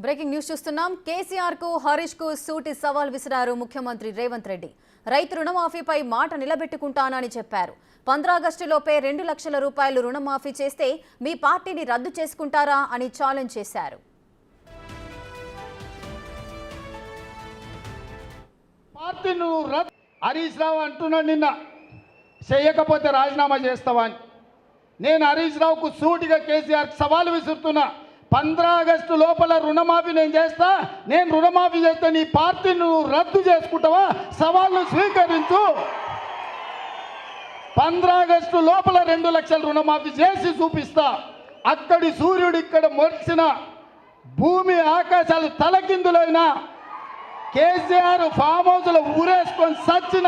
Breaking news చూస్తున్నాం. కేసీఆర్ కు హరీష్ కు సూటి సవాల్ విసిరారు ముఖ్యమంత్రి రేవంత్ రెడ్డి. రైతు రుణమాఫీపై మాట నిలబెట్టుకుంటానని చెప్పారు. 15 ఆగస్టులోపే 2 లక్షల రూపాయలు రుణమాఫీ చేస్తే మీ పార్టీని రద్దు చేసుకుంటారా అని ఛాలెంజ్ చేశారు. పార్టీను హరీష్ రావు అంటున్నాడు, నిన్న చేయకపోతే రాజీనామా చేస్తావని. నేను హరీష్ రావుకు సూటిగా కేసీఆర్ సవాల్ విసురుతున్నా. 15 ఆగస్టు లోపల రుణమాఫీ నేను చేస్తా. నేను రుణమాఫీ చేస్తే నీ పార్టీని రద్దు చేసుకుంటావా? సవాల్ను స్వీకరించు. 15 ఆగస్టు లోపల 2 లక్షల రుణమాఫీ చేసి చూపిస్తా. అక్కడి సూర్యుడు ఇక్కడ మొలిసిన భూమి ఆకాశాలు తలకిందులైనా కేసీఆర్ ఫామ్ హౌస్లో ఊరేసుకొని సచ్చిన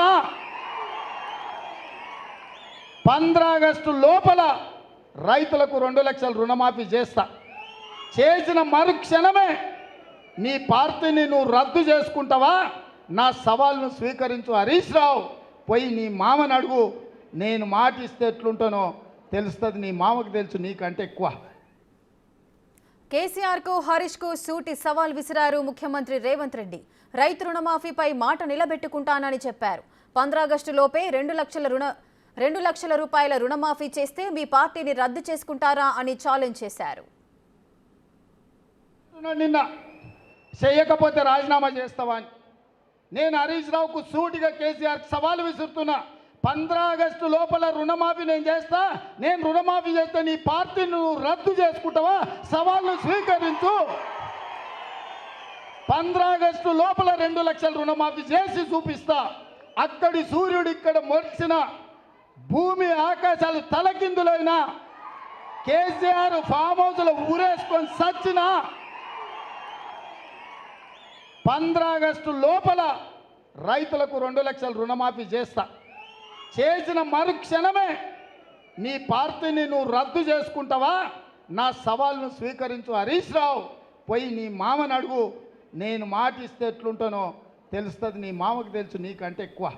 15 ఆగస్టు లోపల రైతులకు 2 లక్షల రుణమాఫీ చేస్తా. చేసిన మరుక్షణమే నీ పార్టీని నువ్వు రద్దు చేసుకుంటావా? నా సవాల్ను స్వీకరించు హరీష్ రావు. పోయి నీ మామని అడుగు. నేను మాటిస్తే ఎట్లుంటానో తెలుస్తుంది. నీ మామకు తెలుసు నీకంటే ఎక్కువ. కేసీఆర్ కు హరీష్ కు సూటి సవాల్ విసిరారు ముఖ్యమంత్రి రేవంత్ రెడ్డి. రైతు రుణమాఫీపై మాట నిలబెట్టుకుంటానని చెప్పారు. 15 ఆగస్టు లోపే 2 లక్షల రూపాయల రుణమాఫీ చేస్తే మీ పార్టీని రద్దు చేసుకుంటారా అని ఛాలెంజ్ చేశారు. నిన్న చేయకపోతే రాజీనామా చేస్తావని. నేను హరీష్ రావుకు సూటిగా కేసీఆర్ సవాల్ విసురుతున్నా. 15 ఆగస్టు లోపల రుణమాఫీ నేను చేస్తా. నేను రుణమాఫీ చేస్తే నీ పార్టీని రద్దు చేసుకుంటావా? సవాల్ను స్వీకరించు. 15 ఆగస్టు లోపల 2 లక్షల రుణమాఫీ చేసి చూపిస్తా. అక్కడి సూర్యుడు ఇక్కడ మొలిసిన భూమి ఆకాశాలు తలకిందులైనా కేసీఆర్ ఫామ్ హౌస్లో ఊరేసుకొని సచ్చిన 15 ఆగస్టు లోపల రైతులకు 2 లక్షల రుణమాఫీ చేస్తా. చేసిన మరుక్షణమే నీ పార్టీని నువ్వు రద్దు చేసుకుంటావా? నా సవాల్ను స్వీకరించు హరీష్ రావు. పోయి నీ మామని అడుగు. నేను మాటిస్తే ఎట్లుంటానో తెలుస్తుంది. నీ మామకు తెలుసు నీకంటే ఎక్కువ.